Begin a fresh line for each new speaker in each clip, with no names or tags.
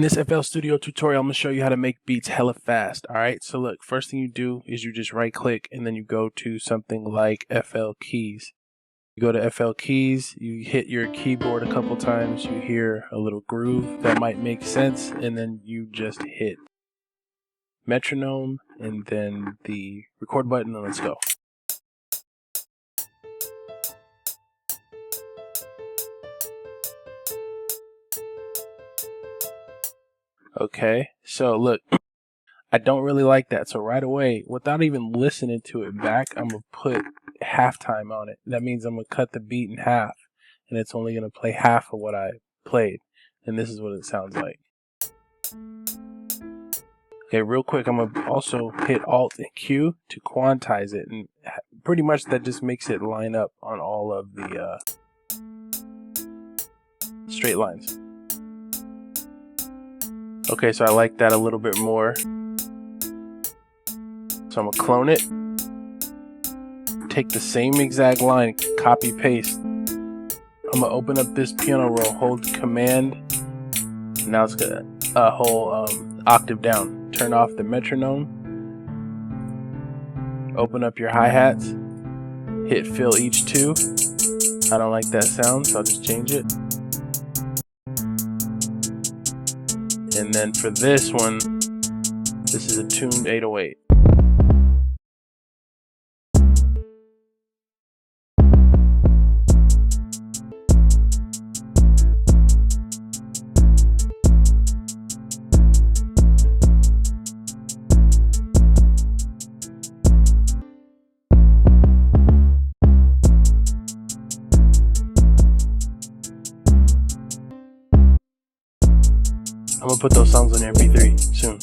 In this FL Studio tutorial, I'm going to show you how to make beats hella fast. Alright, so look, first thing you do is you just right click and then you go to something like FL Keys. You go to FL Keys, you hit your keyboard a couple times, you hear a little groove that might make sense, and then you just hit metronome and then the record button, and let's go. Okay, so look, I don't really like that. So right away, without even listening to it back, I'm going to put halftime on it. That means I'm going to cut the beat in half, and it's only going to play half of what I played. And this is what it sounds like. Okay, real quick, I'm going to also hit Alt and Q to quantize it. And pretty much that just makes it line up on all of the straight lines. Okay, so I like that a little bit more. So I'm gonna clone it, take the same exact line, copy paste. I'm gonna open up this piano roll, hold Command. Now it's got a whole octave down. Turn off the metronome. Open up your hi-hats. Hit fill each two. I don't like that sound, so I'll just change it. And then for this one, this is a tuned 808. I'm gonna put those songs on your MP3 soon.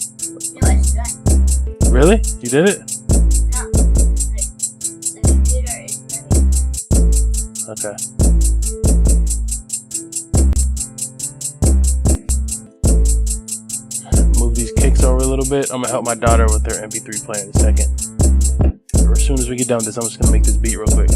No, it's done.
Really? You did it?
No. The computer is ready.
Okay. Move these kicks over a little bit. I'm gonna help my daughter with her MP3 player in a second. As soon as we get done with this, I'm just gonna make this beat real quick.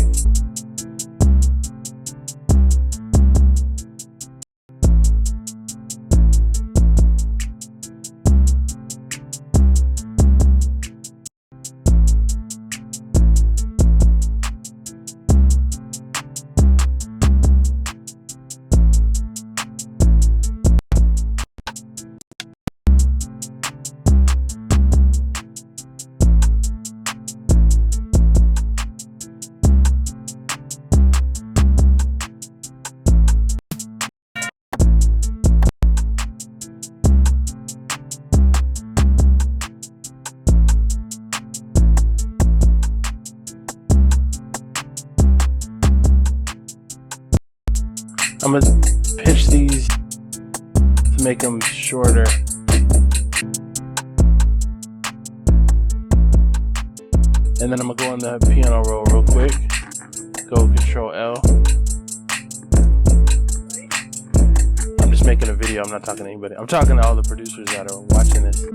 I'm gonna pitch these to make them shorter. And then I'm gonna go on the piano roll real quick. Go Control L. I'm just making a video, I'm not talking to anybody. I'm talking to all the producers that are watching this.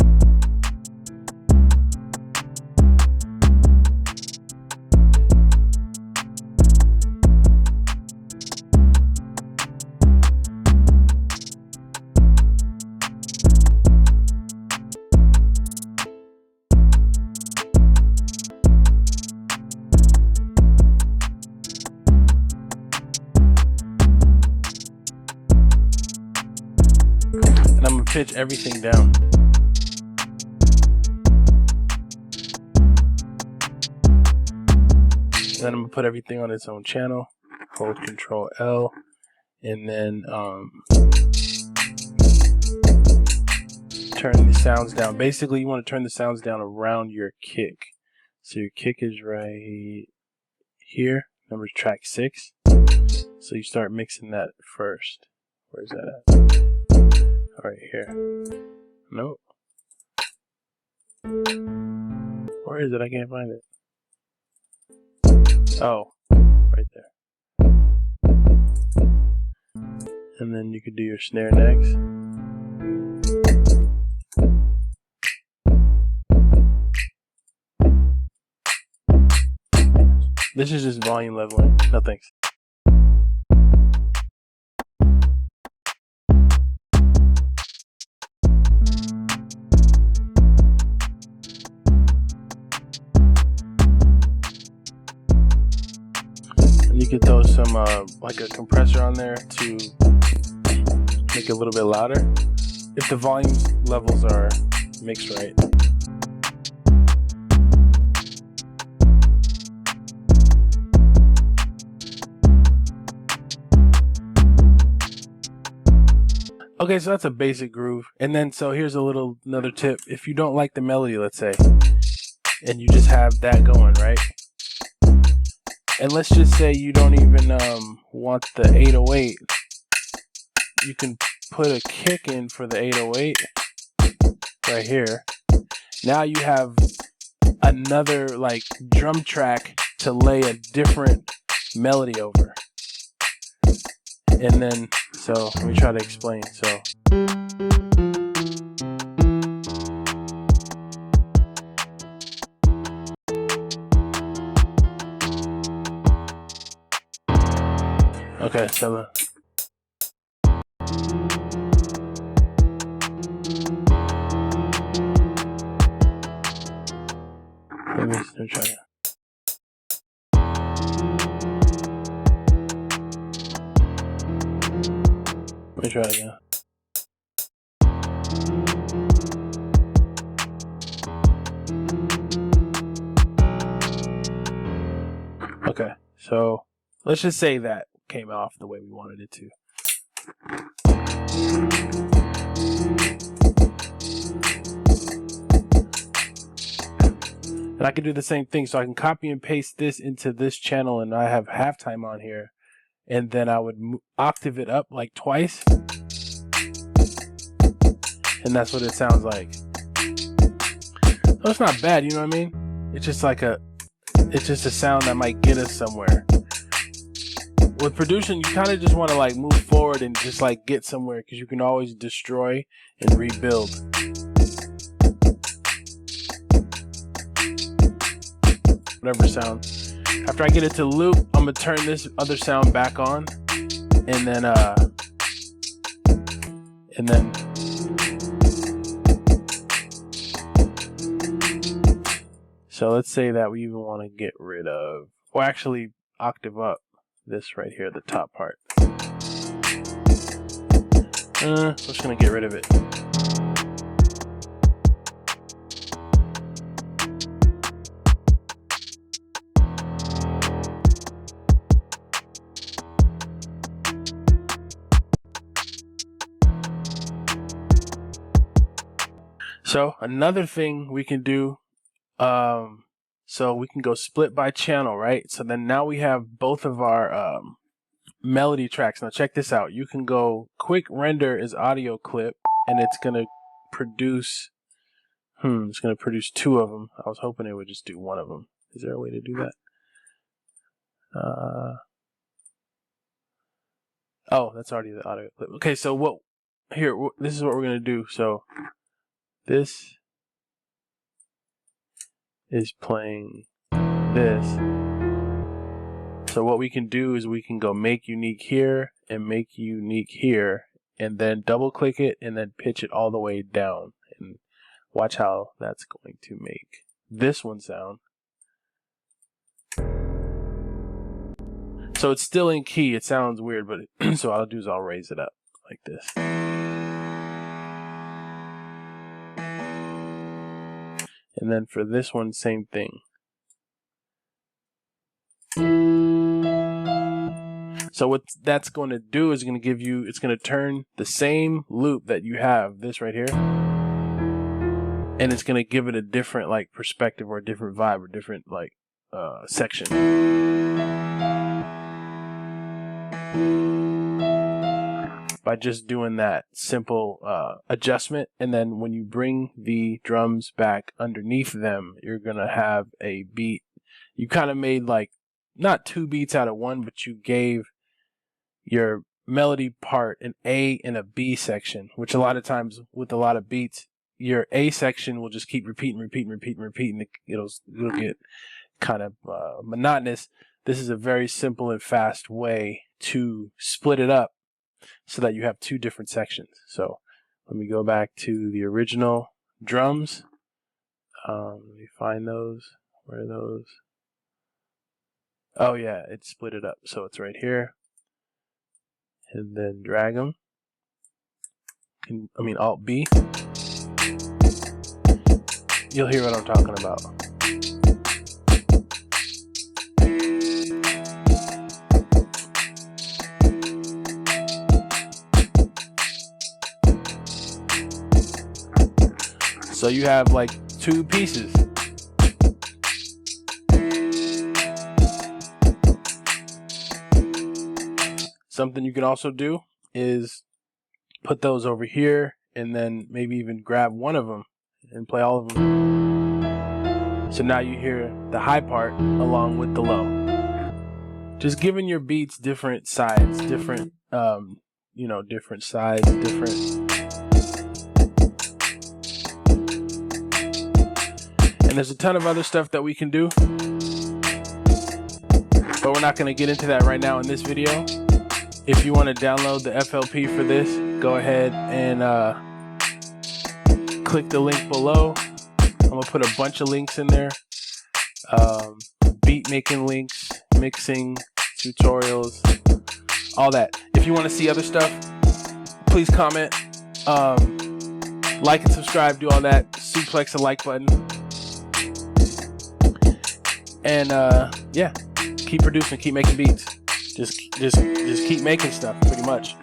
And I'm gonna pitch everything down. And then I'm gonna put everything on its own channel. Hold Control L, and then turn the sounds down. Basically, you want to turn the sounds down around your kick. So your kick is right here. Number track 6. So you start mixing that first. Where's that at? Right here. Nope. Where is it? I can't find it. Oh, right there. And then you could do your snare next. This is just volume leveling. No thanks. You could throw some like a compressor on there to make it a little bit louder if the volume levels are mixed right. Okay, so that's a basic groove. And then, so here's another tip. If you don't like the melody, let's say, and you just have that going, right? And let's just say you don't even want the 808. You can put a kick in for the 808 right here. Now you have another like drum track to lay a different melody over. And then, so let me try to explain. So okay, so let me try it. Let me try it again. Okay, so let's just say that came off the way we wanted it to. And I can do the same thing, so I can copy and paste this into this channel, and I have halftime on here, and then I would octave it up like twice, and that's what it sounds like. So it's not bad, you know what I mean? It's just like it's just a sound that might get us somewhere. With producing, you kind of just want to like move forward and just like get somewhere, because you can always destroy and rebuild. Whatever sound. After I get it to loop, I'm gonna turn this other sound back on, and then so let's say that we even want to get rid of, or actually octave up this right here, the top part. I'm just gonna get rid of it. So another thing we can do, so we can go split by channel, right? So then now we have both of our melody tracks. Now check this out. You can go quick render as audio clip, and it's gonna produce, it's gonna produce two of them. I was hoping it would just do one of them. Is there a way to do that? Oh, that's already the audio clip. Okay, so this is what we're gonna do. So this is playing this. So what we can do is we can go make unique here and make unique here, and then double click it and then pitch it all the way down, and watch how that's going to make this one sound. So it's still in key. It sounds weird, but so what I'll do is I'll raise it up like this. And then for this one, same thing. So what that's going to do is going to give you, it's going to turn the same loop that you have, this right here, and it's going to give it a different like perspective or a different vibe or different like section. By just doing that simple adjustment, and then when you bring the drums back underneath them, you're gonna have a beat. You kind of made like not two beats out of one, but you gave your melody part an A and a B section, which a lot of times with a lot of beats, your A section will just keep repeating. It'll get kind of monotonous. This is a very simple and fast way to split it up so that you have two different sections. So let me go back to the original drums. Let me find those. Where are those? Oh yeah, it split it up. So it's right here. And then drag them. Alt B. You'll hear what I'm talking about. So you have like 2 pieces. Something you can also do is put those over here and then maybe even grab one of them and play all of them. So now you hear the high part along with the low. Just giving your beats different sides, different different sides, different. And there's a ton of other stuff that we can do, but we're not going to get into that right now in this video. If you want to download the FLP for this, go ahead and click the link below. I'm going to put a bunch of links in there. Beat making links, mixing, tutorials, all that. If you want to see other stuff, please comment, like and subscribe, do all that. Suplex the like button. And yeah, keep producing, keep making beats. Just keep making stuff, pretty much.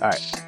All right.